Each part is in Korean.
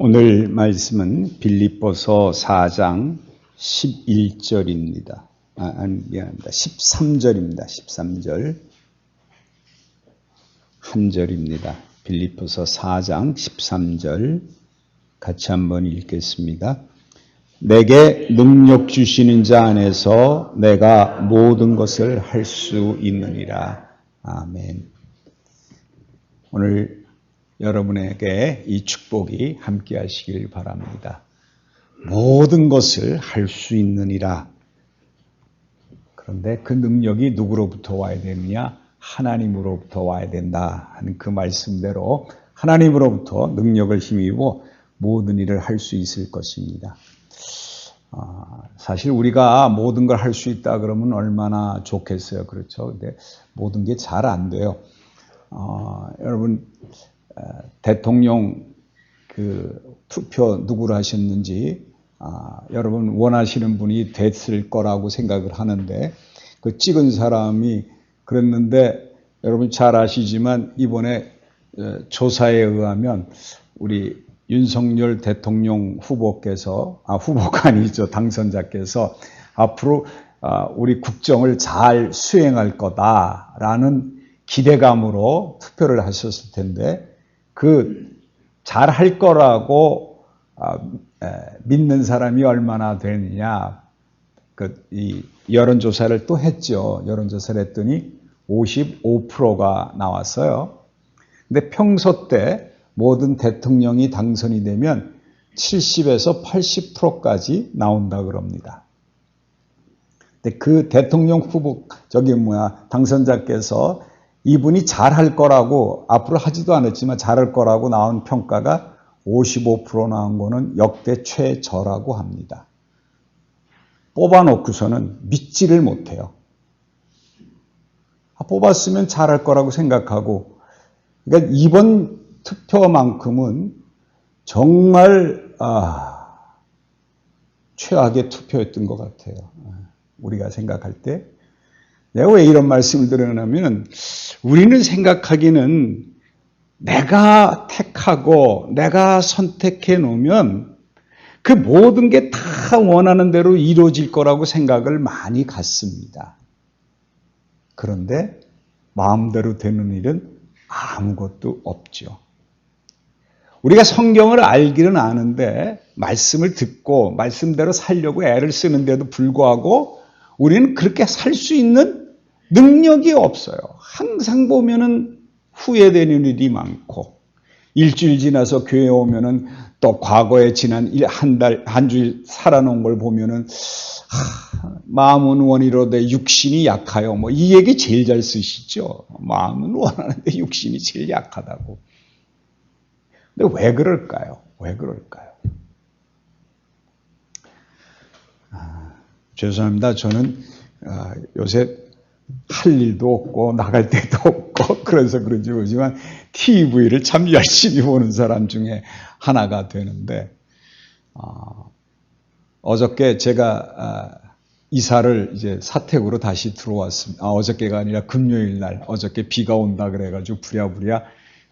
오늘 말씀은 빌립보서 4장 11절입니다. 미안합니다. 13절입니다. 13절. 한 절입니다. 빌립보서 4장 13절 같이 한번 읽겠습니다. 내게 능력 주시는 자 안에서 내가 모든 것을 할 수 있느니라. 아멘. 오늘 여러분에게 이 축복이 함께 하시길 바랍니다. 모든 것을 할 수 있느니라. 그런데 그 능력이 누구로부터 와야 되느냐? 하나님으로부터 와야 된다 하는 그 말씀대로 하나님으로부터 능력을 힘입어 모든 일을 할 수 있을 것입니다. 사실 우리가 모든 걸 할 수 있다 그러면 얼마나 좋겠어요. 그렇죠? 근데 모든 게 잘 안 돼요. 여러분 대통령 투표 누구를 하셨는지 여러분 원하시는 분이 됐을 거라고 생각을 하는데 그 찍은 사람이 그랬는데 여러분 잘 아시지만 이번에 조사에 의하면 우리 윤석열 대통령 후보께서 후보가 아니죠. 당선자께서 앞으로 우리 국정을 잘 수행할 거다라는 기대감으로 투표를 하셨을 텐데 그 잘 할 거라고 믿는 사람이 얼마나 되느냐. 이 여론조사를 또 했죠. 여론조사를 했더니 55%가 나왔어요. 근데 평소 때 모든 대통령이 당선이 되면 70에서 80%까지 나온다 그럽니다. 근데 그 대통령 후보 당선자께서 이분이 잘할 거라고 앞으로 하지도 않았지만 잘할 거라고 나온 평가가 55% 나온 거는 역대 최저라고 합니다. 뽑아놓고서는 믿지를 못해요. 뽑았으면 잘할 거라고 생각하고 그러니까 이번 투표만큼은 정말 최악의 투표였던 것 같아요. 우리가 생각할 때. 내가 왜 이런 말씀을 드리냐면 우리는 생각하기는 내가 택하고 내가 선택해 놓으면 그 모든 게 다 원하는 대로 이루어질 거라고 생각을 많이 갖습니다. 그런데 마음대로 되는 일은 아무것도 없죠. 우리가 성경을 알기는 아는데 말씀을 듣고 말씀대로 살려고 애를 쓰는데도 불구하고 우리는 그렇게 살 수 있는 능력이 없어요. 항상 보면은 후회되는 일이 많고 일주일 지나서 교회에 오면은 또 과거에 지난 한 주일 살아놓은 걸 보면은 마음은 원이로되 육신이 약하여 이 얘기 제일 잘 쓰시죠. 마음은 원하는데 육신이 제일 약하다고. 근데 왜 그럴까요? 왜 그럴까요? 죄송합니다. 저는 요새 할 일도 없고 나갈 데도 없고 그래서 그런지 모르지만 TV를 참 열심히 보는 사람 중에 하나가 되는데 어저께 제가 이사를 이제 사택으로 다시 들어왔습니다. 어저께가 아니라 금요일 날 어저께 비가 온다 그래가지고 부랴부랴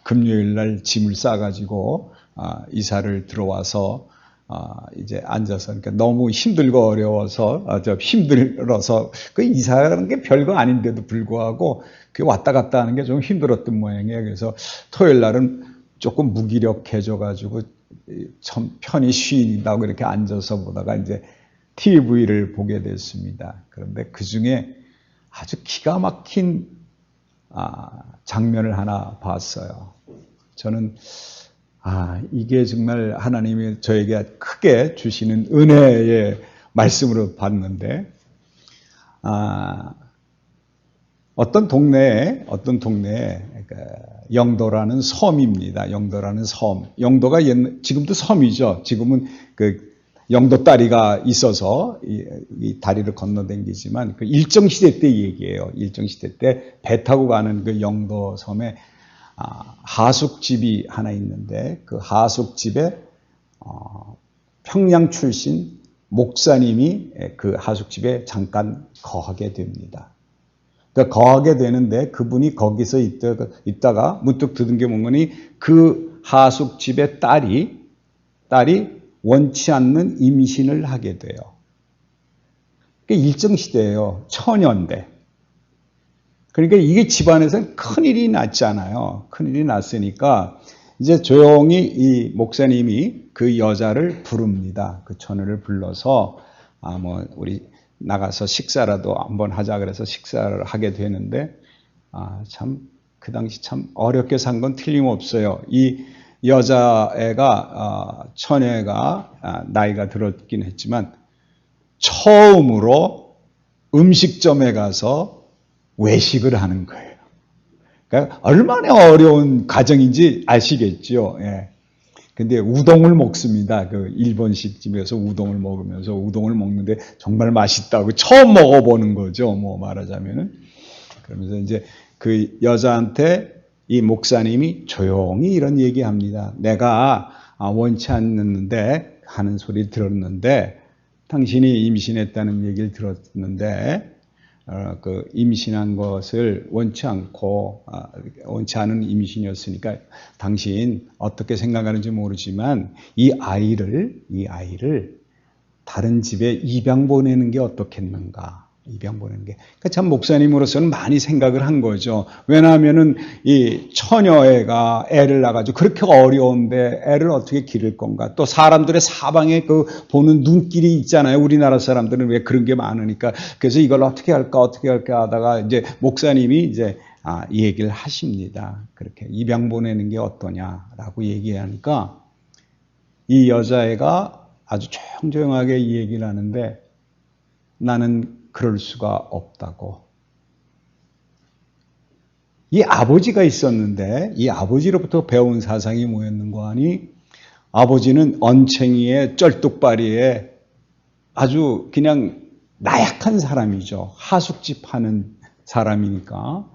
금요일 날 짐을 싸가지고 이사를 들어와서 이제 앉아서 그러니까 너무 힘들고 어려워서 힘들어서 그 이사라는 게 별거 아닌데도 불구하고 그 왔다 갔다 하는 게 좀 힘들었던 모양이에요. 그래서 토요일 날은 조금 무기력해져 가지고 참 편히 쉰다고 이렇게 앉아서 보다가 이제 TV를 보게 됐습니다. 그런데 그 중에 아주 기가 막힌 장면을 하나 봤어요. 저는 이게 정말 하나님이 저에게 크게 주시는 은혜의 말씀으로 봤는데, 어떤 동네에 영도라는 섬입니다. 영도라는 섬. 영도가 지금도 섬이죠. 지금은 그 영도 다리가 있어서 이 다리를 건너다니지만 그 일정 시대 때 얘기예요. 일정 시대 때 배 타고 가는 그 영도 섬에 하숙집이 하나 있는데 그 하숙집에 평양 출신 목사님이 그 하숙집에 잠깐 거하게 됩니다. 그러니까 거하게 되는데 그분이 거기서 있다가 문득 드는 게 뭐니 그 하숙집의 딸이 딸이 원치 않는 임신을 하게 돼요. 일정시대예요. 처녀인데. 그러니까 이게 집안에서는 큰일이 났잖아요. 큰일이 났으니까 이제 조용히 이 목사님이 그 여자를 부릅니다. 그 처녀를 불러서 우리 나가서 식사라도 한번 하자 그래서 식사를 하게 되는데 참 그 당시 참 어렵게 산 건 틀림없어요. 이 여자애가 처녀가 나이가 들었긴 했지만 처음으로 음식점에 가서 외식을 하는 거예요. 그러니까 얼마나 어려운 가정인지 아시겠죠. 예. 근데 우동을 먹습니다. 그 일본식 집에서 우동을 먹으면서 우동을 먹는데 정말 맛있다고 처음 먹어보는 거죠. 뭐 말하자면은. 그러면서 이제 그 여자한테 이 목사님이 조용히 이런 얘기합니다. 내가 원치 않는데 하는 소리 들었는데 당신이 임신했다는 얘기를 들었는데 그 임신한 것을 원치 않은 임신이었으니까 당신 어떻게 생각하는지 모르지만 이 아이를 다른 집에 입양 보내는 게 어떻겠는가? 입양 보내는 게. 그러니까 참 목사님으로서는 많이 생각을 한 거죠. 왜냐하면은 이 처녀애가 애를 낳아가지고 그렇게 어려운데 애를 어떻게 기를 건가? 또 사람들의 사방에 그 보는 눈길이 있잖아요. 우리나라 사람들은 왜 그런 게 많으니까. 그래서 이걸 어떻게 할까 하다가 이제 목사님이 이제 이 얘기를 하십니다. 그렇게 입양 보내는 게 어떠냐라고 얘기하니까 이 여자애가 아주 조용조용하게 이 얘기를 하는데 나는 그럴 수가 없다고. 이 아버지가 있었는데 이 아버지로부터 배운 사상이 뭐였는고 하니 아버지는 언챙이에 쩔뚝바리에 아주 그냥 나약한 사람이죠. 하숙집 하는 사람이니까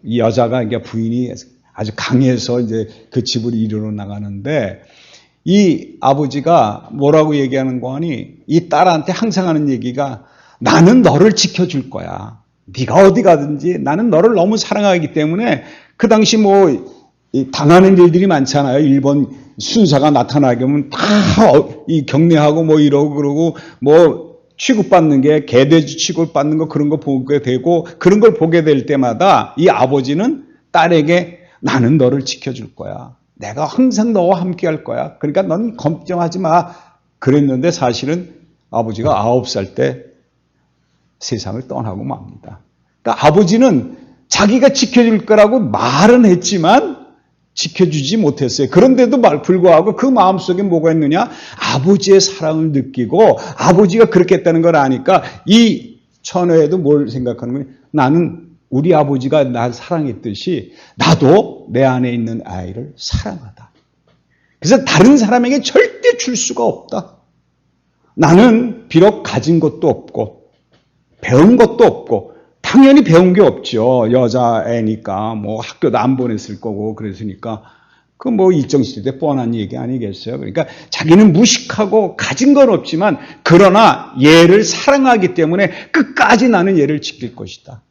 이 여자가 그러니까 부인이 아주 강해서 이제 그 집을 이루러 나가는데 이 아버지가 뭐라고 얘기하는 거 하니 이 딸한테 항상 하는 얘기가 나는 너를 지켜줄 거야. 네가 어디 가든지 나는 너를 너무 사랑하기 때문에 그 당시 뭐 당하는 일들이 많잖아요. 일본 순사가 나타나게 하면 다 이 경례하고 뭐 이러고 그러고 뭐 취급받는 게 개돼지 취급받는 거 그런 거 보게 되고 그런 걸 보게 될 때마다 이 아버지는 딸에게 나는 너를 지켜줄 거야. 내가 항상 너와 함께 할 거야. 그러니까 넌 걱정하지 마. 그랬는데 사실은 아버지가 9살 때 세상을 떠나고 맙니다. 그러니까 아버지는 자기가 지켜줄 거라고 말은 했지만 지켜주지 못했어요. 그런데도 불구하고 그 마음속에 뭐가 있느냐? 아버지의 사랑을 느끼고 아버지가 그렇게 했다는 걸 아니까 이 처녀에도 뭘 생각하는 거냐? 나는 우리 아버지가 날 사랑했듯이 나도 내 안에 있는 아이를 사랑하다. 그래서 다른 사람에게 절대 줄 수가 없다. 나는 비록 가진 것도 없고 배운 것도 없고 당연히 배운 게 없죠. 여자애니까 뭐 학교도 안 보냈을 거고 그랬으니까 그 뭐 일정시대 뻔한 얘기 아니겠어요. 그러니까 자기는 무식하고 가진 건 없지만 그러나 얘를 사랑하기 때문에 끝까지 나는 얘를 지킬 것이다.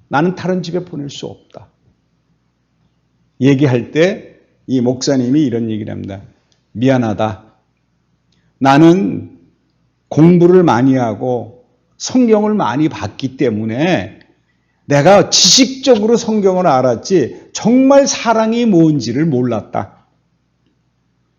나는 다른 집에 보낼 수 없다. 얘기할 때 이 목사님이 이런 얘기를 합니다. 미안하다. 나는 공부를 많이 하고 성경을 많이 봤기 때문에 내가 지식적으로 성경을 알았지 정말 사랑이 뭔지를 몰랐다.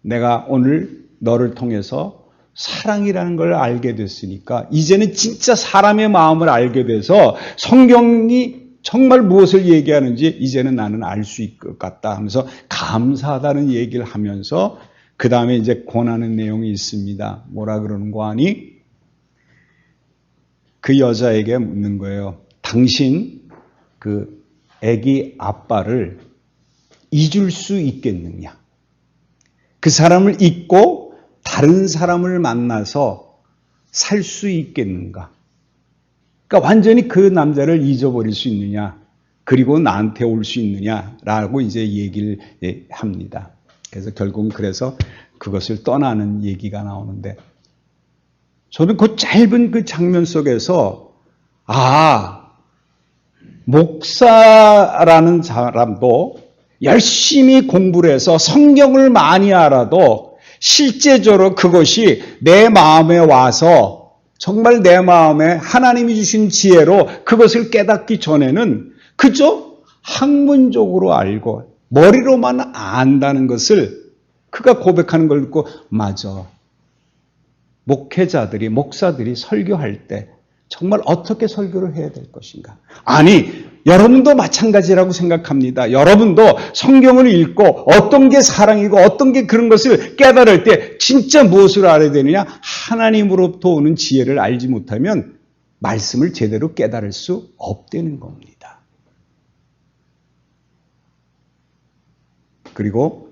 내가 오늘 너를 통해서 사랑이라는 걸 알게 됐으니까 이제는 진짜 사람의 마음을 알게 돼서 성경이 정말 무엇을 얘기하는지 이제는 나는 알 수 있을 것 같다 하면서 감사하다는 얘기를 하면서 그 다음에 이제 권하는 내용이 있습니다. 뭐라 그러는 거 아니? 그 여자에게 묻는 거예요. 당신 그 아기 아빠를 잊을 수 있겠느냐? 그 사람을 잊고 다른 사람을 만나서 살 수 있겠는가? 그러니까 완전히 그 남자를 잊어버릴 수 있느냐? 그리고 나한테 올 수 있느냐라고 이제 얘기를 합니다. 그래서 결국은 그래서 그것을 떠나는 얘기가 나오는데 저는 그 짧은 그 장면 속에서 목사라는 사람도 열심히 공부를 해서 성경을 많이 알아도 실제적으로 그것이 내 마음에 와서 정말 내 마음에 하나님이 주신 지혜로 그것을 깨닫기 전에는 그저 학문적으로 알고 머리로만 안다는 것을 그가 고백하는 걸 듣고 맞아. 목회자들이 목사들이 설교할 때 정말 어떻게 설교를 해야 될 것인가? 아니, 여러분도 마찬가지라고 생각합니다. 여러분도 성경을 읽고 어떤 게 사랑이고 어떤 게 그런 것을 깨달을 때 진짜 무엇을 알아야 되느냐? 하나님으로부터 오는 지혜를 알지 못하면 말씀을 제대로 깨달을 수 없다는 겁니다. 그리고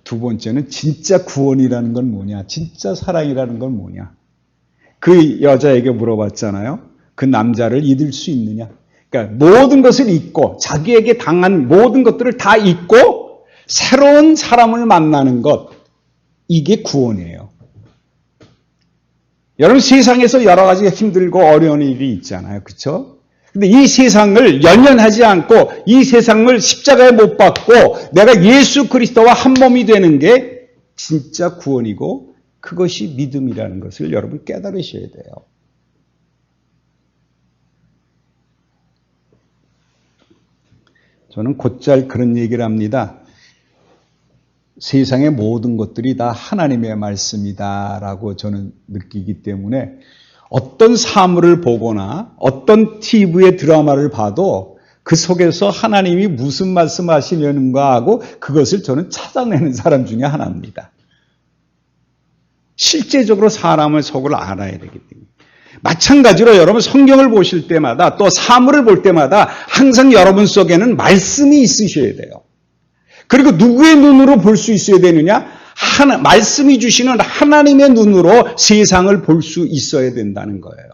두 번째는 진짜 구원이라는 건 뭐냐? 진짜 사랑이라는 건 뭐냐? 그 여자에게 물어봤잖아요. 그 남자를 잊을 수 있느냐? 그러니까 모든 것을 잊고 자기에게 당한 모든 것들을 다 잊고 새로운 사람을 만나는 것, 이게 구원이에요. 여러분, 세상에서 여러 가지 힘들고 어려운 일이 있잖아요. 그렇죠? 근데 이 세상을 연연하지 않고 이 세상을 십자가에 못 박고 내가 예수 그리스도와 한 몸이 되는 게 진짜 구원이고 그것이 믿음이라는 것을 여러분 깨달으셔야 돼요. 저는 곧잘 그런 얘기를 합니다. 세상의 모든 것들이 다 하나님의 말씀이다라고 저는 느끼기 때문에 어떤 사물을 보거나 어떤 TV의 드라마를 봐도 그 속에서 하나님이 무슨 말씀하시려는가 하고 그것을 저는 찾아내는 사람 중에 하나입니다. 실제적으로 사람의 속을 알아야 되기 때문에. 마찬가지로 여러분 성경을 보실 때마다 또 사물을 볼 때마다 항상 여러분 속에는 말씀이 있으셔야 돼요. 그리고 누구의 눈으로 볼 수 있어야 되느냐? 말씀이 주시는 하나님의 눈으로 세상을 볼 수 있어야 된다는 거예요.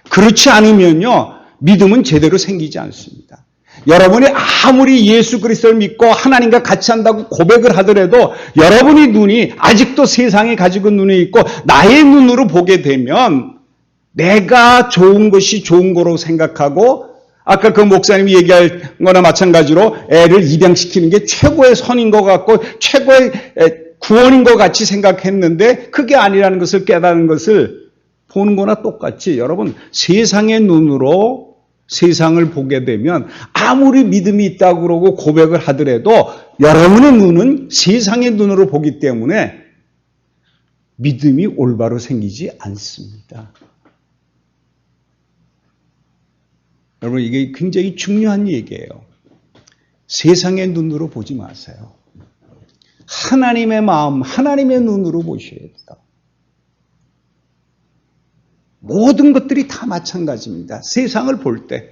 그렇지 않으면요, 믿음은 제대로 생기지 않습니다. 여러분이 아무리 예수 그리스도를 믿고 하나님과 같이 한다고 고백을 하더라도 여러분의 눈이 아직도 세상에 가지고 눈에 있고 나의 눈으로 보게 되면 내가 좋은 것이 좋은 거로 생각하고 아까 그 목사님이 얘기할 거나 마찬가지로 애를 입양시키는 게 최고의 선인 것 같고 최고의 구원인 것 같이 생각했는데 그게 아니라는 것을 깨닫는 것을 보는 거나 똑같이 여러분 세상의 눈으로 세상을 보게 되면 아무리 믿음이 있다고 그러고 고백을 하더라도 여러분의 눈은 세상의 눈으로 보기 때문에 믿음이 올바로 생기지 않습니다. 여러분 이게 굉장히 중요한 얘기예요. 세상의 눈으로 보지 마세요. 하나님의 마음, 하나님의 눈으로 보셔야 돼요. 모든 것들이 다 마찬가지입니다. 세상을 볼 때.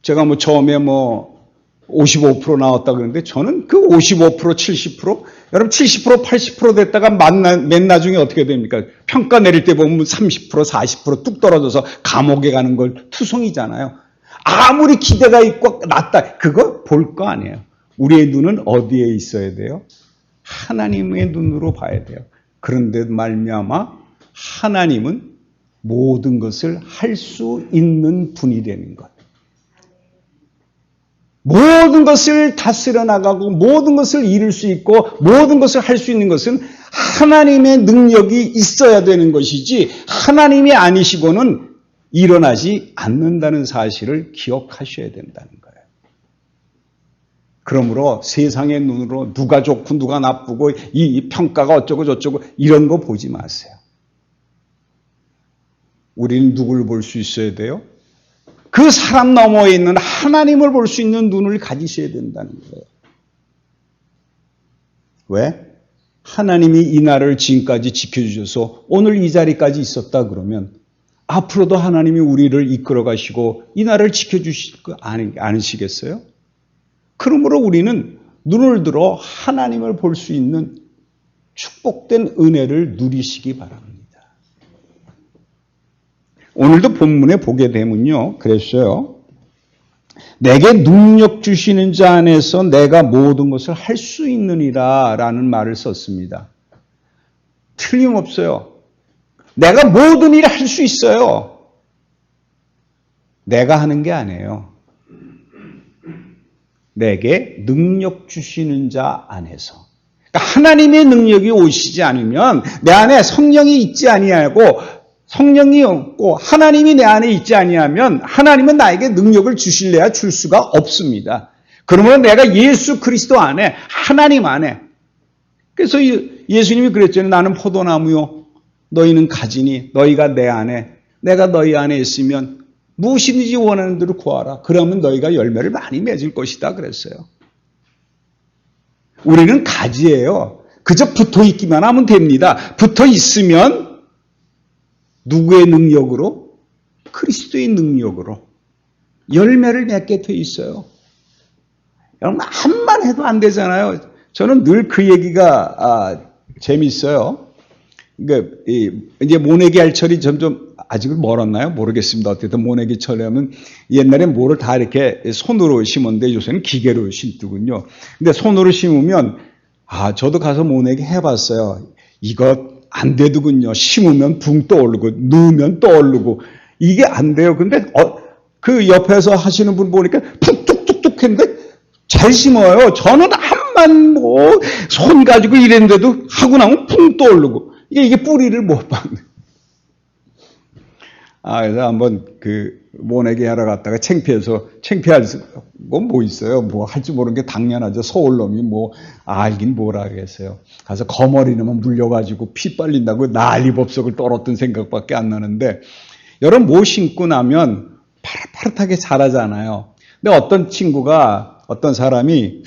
제가 처음에 55% 나왔다 그러는데 저는 그 55%, 70%, 여러분 70%, 80% 됐다가 맨 나중에 어떻게 됩니까? 평가 내릴 때 보면 30%, 40%뚝 떨어져서 감옥에 가는 걸 투성이잖아요. 아무리 기대가 있고 낫다. 그거 볼 거 아니에요. 우리의 눈은 어디에 있어야 돼요? 하나님의 눈으로 봐야 돼요. 그런데 말미암아 하나님은 모든 것을 할 수 있는 분이 되는 것. 모든 것을 다스려 나가고 모든 것을 이룰 수 있고 모든 것을 할 수 있는 것은 하나님의 능력이 있어야 되는 것이지 하나님이 아니시고는 일어나지 않는다는 사실을 기억하셔야 된다는 거예요. 그러므로 세상의 눈으로 누가 좋고 누가 나쁘고 이 평가가 어쩌고 저쩌고 이런 거 보지 마세요. 우리는 누구를 볼 수 있어야 돼요? 그 사람 너머에 있는 하나님을 볼 수 있는 눈을 가지셔야 된다는 거예요. 왜? 하나님이 이 나라를 지금까지 지켜주셔서 오늘 이 자리까지 있었다 그러면 앞으로도 하나님이 우리를 이끌어 가시고 이 나라를 지켜주실 거 아니시겠어요? 그러므로 우리는 눈을 들어 하나님을 볼 수 있는 축복된 은혜를 누리시기 바랍니다. 오늘도 본문에 보게 되면요. 그랬어요. 내게 능력 주시는 자 안에서 내가 모든 것을 할 수 있느니라 라는 말을 썼습니다. 틀림없어요. 내가 모든 일을 할 수 있어요. 내가 하는 게 아니에요. 내게 능력 주시는 자 안에서. 그러니까 하나님의 능력이 오시지 않으면 내 안에 성령이 있지 아니하고 성령이 없고 하나님이 내 안에 있지 아니하면 하나님은 나에게 능력을 주실래야 줄 수가 없습니다. 그러면 내가 예수 그리스도 안에 하나님 안에 그래서 예수님이 그랬잖아요. 나는 포도나무요 너희는 가지니 너희가 내 안에 내가 너희 안에 있으면 무엇이든지 원하는 대로 구하라. 그러면 너희가 열매를 많이 맺을 것이다 그랬어요. 우리는 가지예요. 그저 붙어 있기만 하면 됩니다. 붙어 있으면 누구의 능력으로? 그리스도의 능력으로 열매를 맺게 돼 있어요. 여러분 한만 해도 안 되잖아요. 저는 늘 그 얘기가 재미있어요. 그러니까 이제 모내기할철이 점점 아직은 멀었나요? 모르겠습니다. 어쨌든 모내기철 하면 옛날에 모를 다 이렇게 손으로 심었는데 요새는 기계로 심더군요. 근데 손으로 심으면 저도 가서 모내기 해봤어요. 이거 안 되더군요. 심으면 붕 떠오르고 누우면 떠오르고 이게 안 돼요. 근데 그 옆에서 하시는 분 보니까 푹툭툭툭 했는데 잘 심어요. 저는 한만 손 가지고 이랬는데도 하고 나면 붕 떠오르고 이게 뿌리를 못 박는. 그래서 한번 모내기 하러 갔다가 창피할 건 뭐 있어요? 뭐 할지 모르는 게 당연하죠. 서울놈이 알긴 뭘 하겠어요. 가서 거머리는 물려가지고 피 빨린다고 난리법석을 떨었던 생각밖에 안 나는데 여러분 뭐 신고 나면 파릇파릇하게 자라잖아요. 근데 어떤 사람이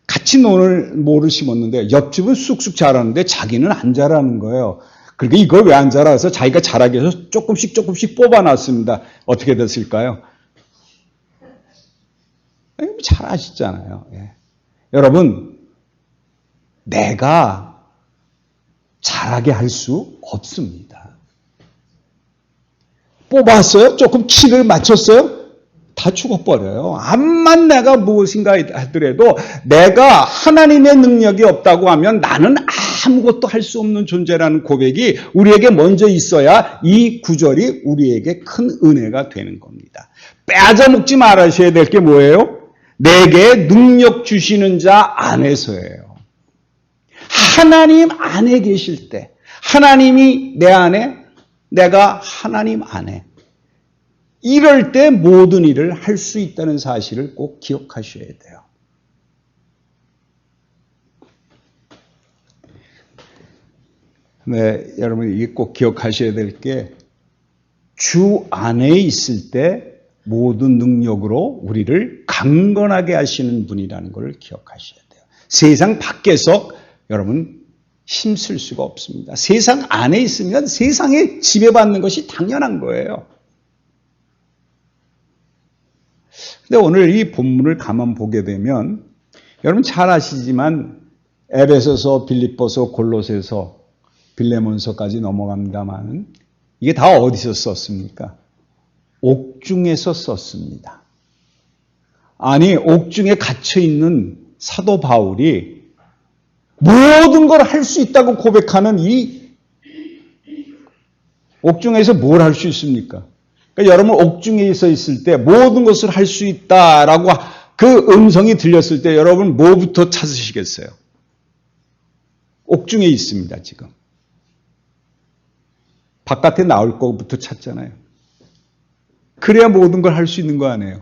같이 모를 심었는데 옆집은 쑥쑥 자라는데 자기는 안 자라는 거예요. 그러니까 이걸 왜 안 자라? 해서 자기가 자라게 해서 조금씩 뽑아놨습니다. 어떻게 됐을까요? 잘 아시잖아요. 예. 여러분, 내가 자라게 할 수 없습니다. 뽑았어요? 조금 키를 맞췄어요? 다 죽어버려요. 암만 내가 무엇인가 하더라도 내가 하나님의 능력이 없다고 하면 나는 아무것도 할 수 없는 존재라는 고백이 우리에게 먼저 있어야 이 구절이 우리에게 큰 은혜가 되는 겁니다. 빼앗아먹지 말으셔야 될 게 뭐예요? 내게 능력 주시는 자 안에서예요. 하나님 안에 계실 때, 하나님이 내 안에, 내가 하나님 안에, 이럴 때 모든 일을 할 수 있다는 사실을 꼭 기억하셔야 돼요. 네, 여러분 이게 꼭 기억하셔야 될 게 주 안에 있을 때 모든 능력으로 우리를 강건하게 하시는 분이라는 걸 기억하셔야 돼요. 세상 밖에서 여러분 힘쓸 수가 없습니다. 세상 안에 있으면 세상에 지배받는 것이 당연한 거예요. 근데 오늘 이 본문을 가만 보게 되면 여러분 잘 아시지만 에베소서, 빌립보서, 골로새서, 빌레몬서까지 넘어갑니다만 이게 다 어디서 썼습니까? 옥중에서 썼습니다. 아니 옥중에 갇혀있는 사도 바울이 모든 걸 할 수 있다고 고백하는 이 옥중에서 뭘 할 수 있습니까? 그러니까 여러분 옥중에 있을 때 모든 것을 할 수 있다라고 그 음성이 들렸을 때 여러분 뭐부터 찾으시겠어요? 옥중에 있습니다 지금. 바깥에 나올 것부터 찾잖아요. 그래야 모든 걸 할 수 있는 거 아니에요.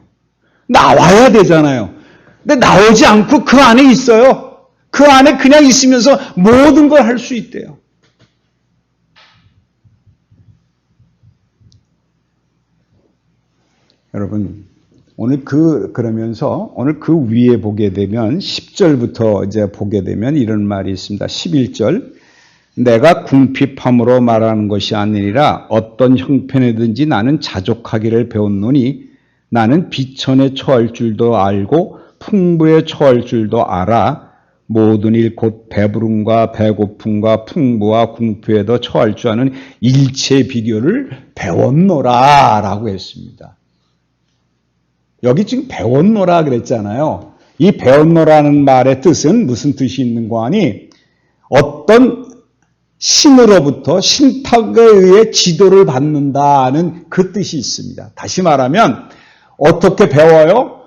나와야 되잖아요. 근데 나오지 않고 그 안에 있어요. 그 안에 그냥 있으면서 모든 걸 할 수 있대요. 여러분, 그러면서 오늘 그 위에 보게 되면 10절부터 이제 보게 되면 이런 말이 있습니다. 11절. 내가 궁핍함으로 말하는 것이 아니라 어떤 형편에든지 나는 자족하기를 배웠노니 나는 비천에 처할 줄도 알고 풍부에 처할 줄도 알아. 모든 일 곧 배부름과 배고픔과 풍부와 궁핍에도 처할 줄 아는 일체 비결을 배웠노라 라고 했습니다. 여기 지금 배웠노라 그랬잖아요. 이 배웠노라는 말의 뜻은 무슨 뜻이 있는 거 아니? 어떤 신으로부터 신탁에 의해 지도를 받는다는 그 뜻이 있습니다. 다시 말하면 어떻게 배워요?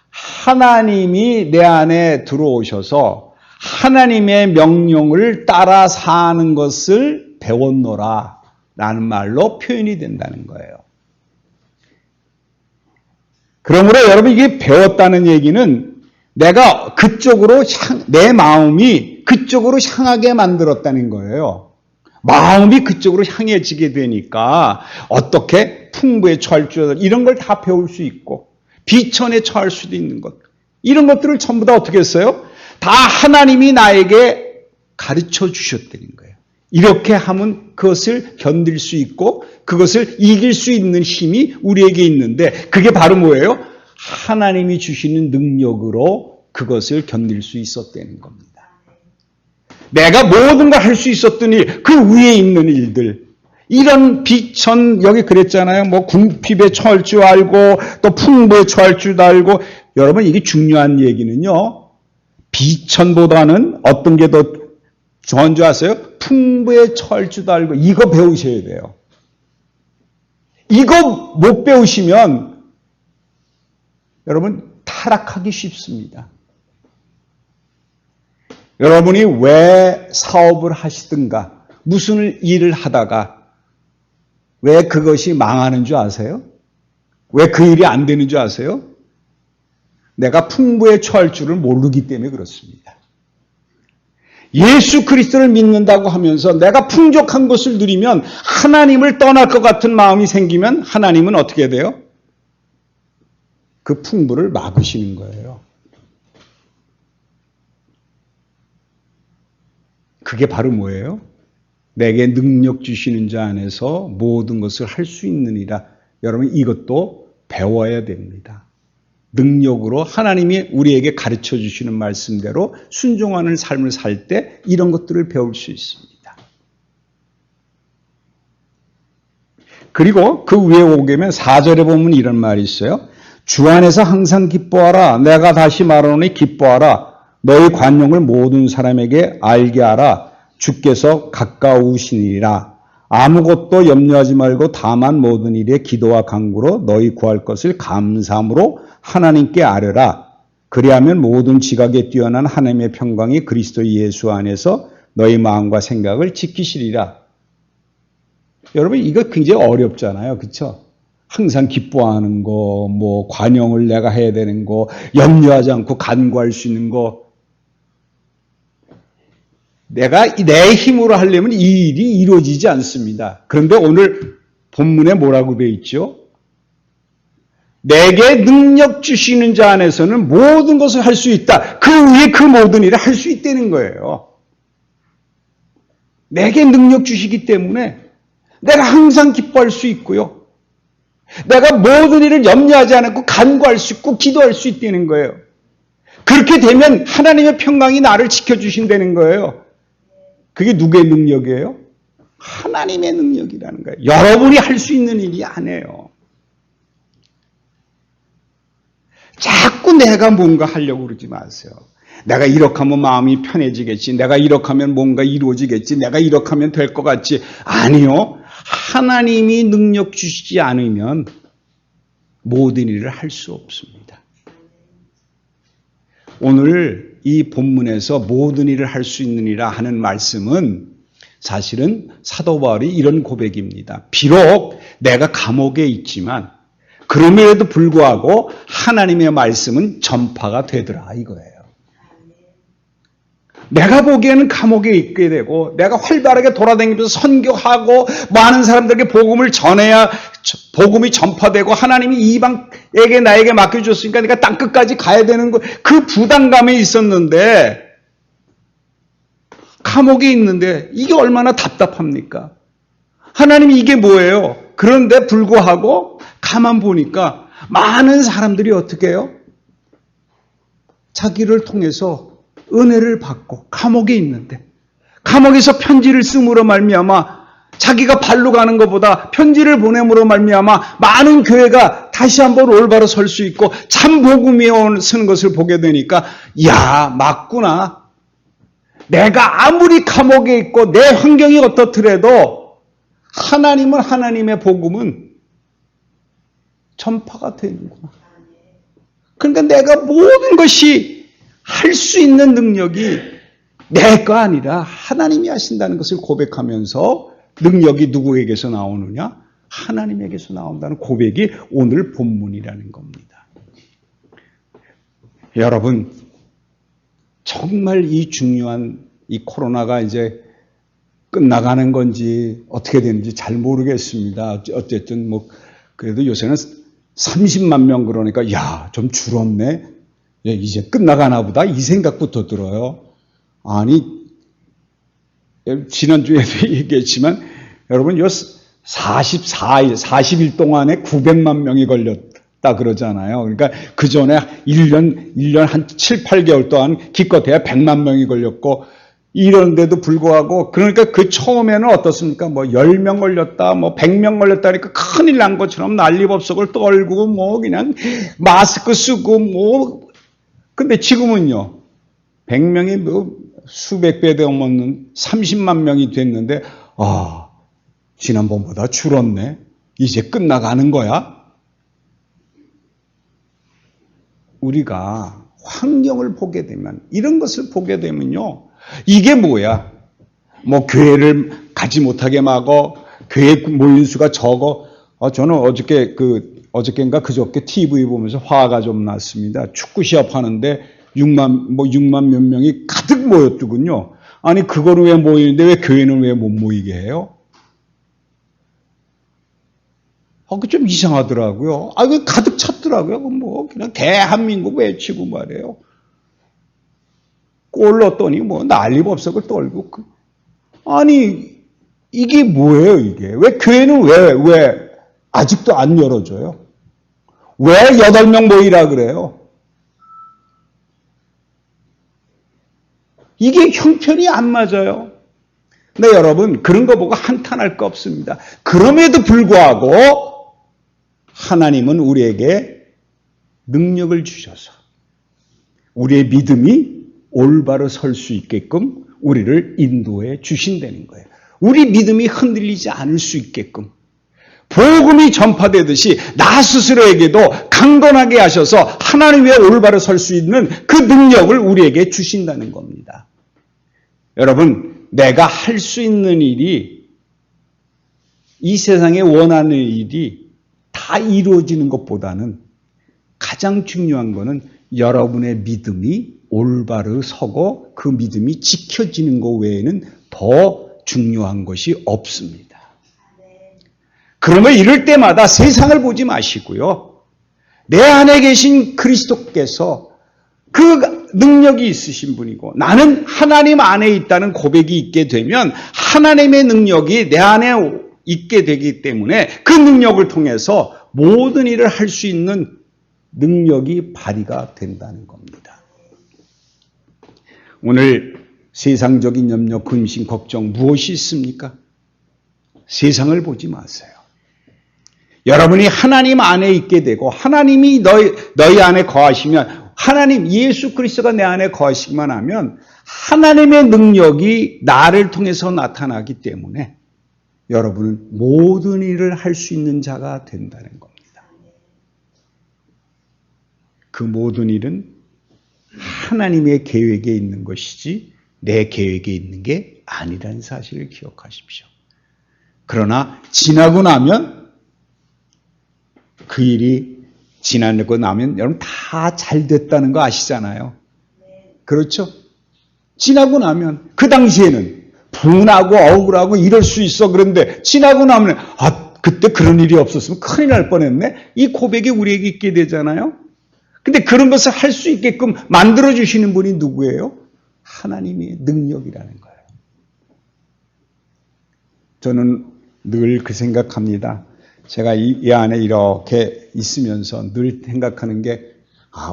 하나님이 내 안에 들어오셔서 하나님의 명령을 따라 사는 것을 배웠노라 라는 말로 표현이 된다는 거예요. 그러므로 여러분 이게 배웠다는 얘기는 내가 그쪽으로 내 마음이 그쪽으로 향하게 만들었다는 거예요. 마음이 그쪽으로 향해지게 되니까 어떻게 풍부에 처할 줄 이런 걸 다 배울 수 있고 비천에 처할 수도 있는 것 이런 것들을 전부 다 어떻게 했어요? 다 하나님이 나에게 가르쳐 주셨다는 거예요. 이렇게 하면 그것을 견딜 수 있고 그것을 이길 수 있는 힘이 우리에게 있는데 그게 바로 뭐예요? 하나님이 주시는 능력으로 그것을 견딜 수 있었다는 겁니다. 내가 모든 걸 할 수 있었던 일, 그 위에 있는 일들, 이런 비천, 여기 그랬잖아요. 뭐 궁핍에 처할 줄 알고 또 풍부에 처할 줄 알고. 여러분 이게 중요한 얘기는요. 비천보다는 어떤 게 더 좋은 줄 아세요? 풍부에 처할 줄 알고 이거 배우셔야 돼요. 이거 못 배우시면 여러분 타락하기 쉽습니다. 여러분이 왜 사업을 하시든가 무슨 일을 하다가 왜 그것이 망하는 줄 아세요? 왜 그 일이 안 되는 줄 아세요? 내가 풍부에 처할 줄을 모르기 때문에 그렇습니다. 예수 그리스도를 믿는다고 하면서 내가 풍족한 것을 누리면 하나님을 떠날 것 같은 마음이 생기면 하나님은 어떻게 돼요? 그 풍부를 막으시는 거예요. 그게 바로 뭐예요? 내게 능력 주시는 자 안에서 모든 것을 할 수 있느니라. 여러분 이것도 배워야 됩니다. 능력으로 하나님이 우리에게 가르쳐 주시는 말씀대로 순종하는 삶을 살 때 이런 것들을 배울 수 있습니다. 그리고 그 위에 오게면 4절에 보면 이런 말이 있어요. 주 안에서 항상 기뻐하라. 내가 다시 말하노니 기뻐하라. 너희 관용을 모든 사람에게 알게 하라. 주께서 가까우시니라. 아무것도 염려하지 말고 다만 모든 일에 기도와 간구로 너희 구할 것을 감사함으로 하나님께 아뢰라. 그리하면 모든 지각에 뛰어난 하나님의 평강이 그리스도 예수 안에서 너희 마음과 생각을 지키시리라. 여러분 이거 굉장히 어렵잖아요. 그렇죠? 항상 기뻐하는 거, 뭐 관용을 내가 해야 되는 거, 염려하지 않고 간구할 수 있는 거. 내가 내 힘으로 하려면 이 일이 이루어지지 않습니다. 그런데 오늘 본문에 뭐라고 되어 있죠? 내게 능력 주시는 자 안에서는 모든 것을 할 수 있다. 그 위에 그 모든 일을 할 수 있다는 거예요. 내게 능력 주시기 때문에 내가 항상 기뻐할 수 있고요. 내가 모든 일을 염려하지 않고 간구할 수 있고 기도할 수 있다는 거예요. 그렇게 되면 하나님의 평강이 나를 지켜주신다는 거예요. 그게 누구의 능력이에요? 하나님의 능력이라는 거예요. 여러분이 할 수 있는 일이 아니에요. 자꾸 내가 뭔가 하려고 그러지 마세요. 내가 이렇게 하면 마음이 편해지겠지. 내가 이렇게 하면 뭔가 이루어지겠지. 내가 이렇게 하면 될 것 같지. 아니요. 하나님이 능력 주시지 않으면 모든 일을 할 수 없습니다. 오늘 이 본문에서 모든 일을 할 수 있느니라 하는 말씀은 사실은 사도 바울이 이런 고백입니다. 비록 내가 감옥에 있지만 그럼에도 불구하고 하나님의 말씀은 전파가 되더라 이거예요. 내가 보기에는 감옥에 있게 되고 내가 활발하게 돌아다니면서 선교하고 많은 사람들에게 복음을 전해야 복음이 전파되고 하나님이 이방에게 나에게 맡겨줬으니까 내가 땅끝까지 가야 되는 거 그 부담감이 있었는데 감옥에 있는데 이게 얼마나 답답합니까? 하나님이 이게 뭐예요? 그런데 불구하고 가만 보니까 많은 사람들이 어떻게 해요? 자기를 통해서 은혜를 받고 감옥에 있는데 감옥에서 편지를 쓰므로 말미암아 자기가 발로 가는 것보다 편지를 보냄으로 말미암아 많은 교회가 다시 한번 올바로 설 수 있고 참 복음이 쓰는 것을 보게 되니까 야 맞구나. 내가 아무리 감옥에 있고 내 환경이 어떻더라도 하나님은 하나님의 복음은 전파가 되는구나. 그러니까 내가 모든 것이 할 수 있는 능력이 내 거 아니라 하나님이 하신다는 것을 고백하면서 능력이 누구에게서 나오느냐? 하나님에게서 나온다는 고백이 오늘 본문이라는 겁니다. 여러분, 정말 이 중요한 이 코로나가 이제 끝나가는 건지 어떻게 되는지 잘 모르겠습니다. 어쨌든 뭐 그래도 요새는 30만 명 그러니까 야, 좀 줄었네. 예, 이제 끝나가나 보다 이 생각부터 들어요. 아니, 지난주에도 얘기했지만 여러분 요 44일, 40일 동안에 900만 명이 걸렸다 그러잖아요. 그러니까 그 전에 1년 한 7, 8개월 동안 기껏해야 100만 명이 걸렸고 이런데도 불구하고 그러니까 그 처음에는 어떻습니까? 뭐 10명 걸렸다, 뭐 100명 걸렸다 하니까 큰일 난 것처럼 난리법석을 떨고 뭐 그냥 마스크 쓰고 뭐 근데 지금은요. 100명이 뭐 수백 배 넘는 30만 명이 됐는데 아, 지난번보다 줄었네. 이제 끝나가는 거야. 우리가 환경을 보게 되면 이런 것을 보게 되면요. 이게 뭐야? 뭐 교회를 가지 못하게 막어 교회 모인 수가 적어. 저는 어저께인가 그저께 TV 보면서 화가 좀 났습니다. 축구 시합 하는데 6만 몇 명이 가득 모였더군요. 아니 그거는 왜 모이는데 왜 교회는 왜 못 모이게 해요? 그 좀 이상하더라고요. 그 가득 찼더라고요. 뭐 그냥 대한민국 외치고 말이에요. 골 넣었더니 뭐 난리법석을 떨고 아니 이게 뭐예요 이게? 왜 교회는 왜 아직도 안 열어줘요? 왜 8명 모이라 그래요? 이게 형편이 안 맞아요. 근데 여러분 그런 거 보고 한탄할 거 없습니다. 그럼에도 불구하고 하나님은 우리에게 능력을 주셔서 우리의 믿음이 올바로 설 수 있게끔 우리를 인도해 주신다는 거예요. 우리 믿음이 흔들리지 않을 수 있게끔 복음이 전파되듯이 나 스스로에게도 강건하게 하셔서 하나님 위에 올바로 설 수 있는 그 능력을 우리에게 주신다는 겁니다. 여러분, 내가 할 수 있는 일이 이 세상에 원하는 일이 다 이루어지는 것보다는 가장 중요한 것은 여러분의 믿음이 올바로 서고 그 믿음이 지켜지는 것 외에는 더 중요한 것이 없습니다. 그러면 이럴 때마다 세상을 보지 마시고요. 내 안에 계신 그리스도께서 그 능력이 있으신 분이고 나는 하나님 안에 있다는 고백이 있게 되면 하나님의 능력이 내 안에 있게 되기 때문에 그 능력을 통해서 모든 일을 할 수 있는 능력이 발휘가 된다는 겁니다. 오늘 세상적인 염려, 근심, 걱정 무엇이 있습니까? 세상을 보지 마세요. 여러분이 하나님 안에 있게 되고 하나님이 너희 안에 거하시면 하나님 예수 그리스도가 내 안에 거하시기만 하면 하나님의 능력이 나를 통해서 나타나기 때문에 여러분은 모든 일을 할 수 있는 자가 된다는 겁니다. 그 모든 일은 하나님의 계획에 있는 것이지 내 계획에 있는 게 아니라는 사실을 기억하십시오. 그러나 지나고 나면 그 일이 지나고 나면 여러분 다 잘 됐다는 거 아시잖아요. 그렇죠? 지나고 나면 그 당시에는 분하고 억울하고 이럴 수 있어. 그런데 지나고 나면 그때 그런 일이 없었으면 큰일 날 뻔했네. 이 고백이 우리에게 있게 되잖아요. 근데 그런 것을 할 수 있게끔 만들어주시는 분이 누구예요? 하나님의 능력이라는 거예요. 저는 늘 그 생각합니다. 제가 이 안에 이렇게 있으면서 늘 생각하는 게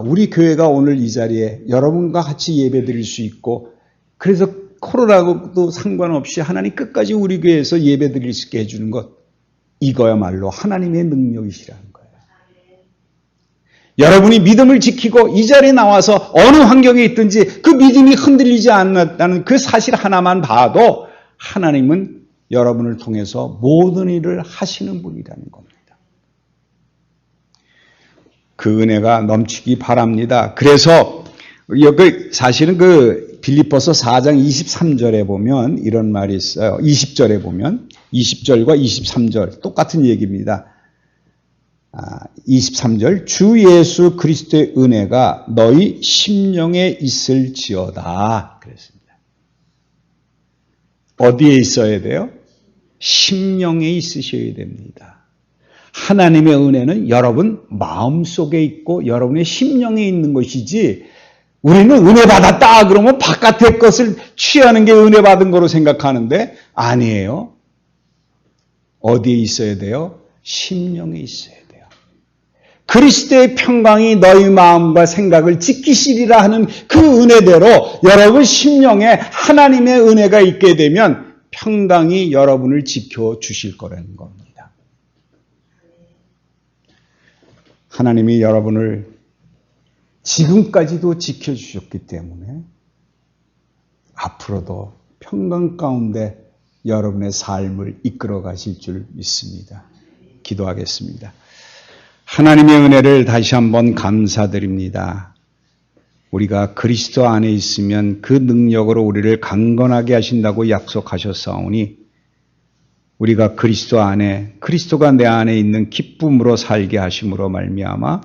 우리 교회가 오늘 이 자리에 여러분과 같이 예배 드릴 수 있고 그래서 코로나도 상관없이 하나님 끝까지 우리 교회에서 예배 드릴 수 있게 해주는 것 이거야말로 하나님의 능력이시라는 거예요. 여러분이 믿음을 지키고 이 자리에 나와서 어느 환경에 있든지 그 믿음이 흔들리지 않았다는 그 사실 하나만 봐도 하나님은 여러분을 통해서 모든 일을 하시는 분이라는 겁니다. 그 은혜가 넘치기 바랍니다. 그래서 사실은 빌립보서 4장 23절에 보면 이런 말이 있어요. 20절에 보면 20절과 23절 똑같은 얘기입니다. 23절 주 예수 그리스도의 은혜가 너희 심령에 있을지어다 그랬습니다. 어디에 있어야 돼요? 심령에 있으셔야 됩니다. 하나님의 은혜는 여러분 마음속에 있고 여러분의 심령에 있는 것이지 우리는 은혜 받았다 그러면 바깥의 것을 취하는 게 은혜 받은 거로 생각하는데 아니에요. 어디에 있어야 돼요? 심령에 있어야 돼요. 그리스도의 평강이 너희 마음과 생각을 지키시리라 하는 그 은혜대로 여러분 심령에 하나님의 은혜가 있게 되면 평강이 여러분을 지켜주실 거라는 겁니다. 하나님이 여러분을 지금까지도 지켜주셨기 때문에 앞으로도 평강 가운데 여러분의 삶을 이끌어 가실 줄 믿습니다. 기도하겠습니다. 하나님의 은혜를 다시 한번 감사드립니다. 우리가 그리스도 안에 있으면 그 능력으로 우리를 강건하게 하신다고 약속하셨사오니 우리가 그리스도 안에 그리스도가 내 안에 있는 기쁨으로 살게 하심으로 말미암아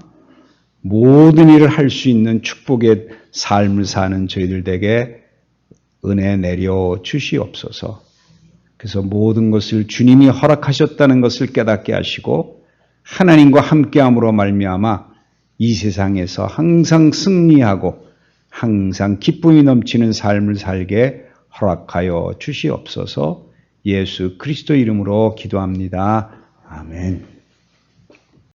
모든 일을 할 수 있는 축복의 삶을 사는 저희들에게 은혜 내려 주시옵소서. 그래서 모든 것을 주님이 허락하셨다는 것을 깨닫게 하시고 하나님과 함께함으로 말미암아 이 세상에서 항상 승리하고 항상 기쁨이 넘치는 삶을 살게 허락하여 주시옵소서. 예수 그리스도 이름으로 기도합니다. 아멘.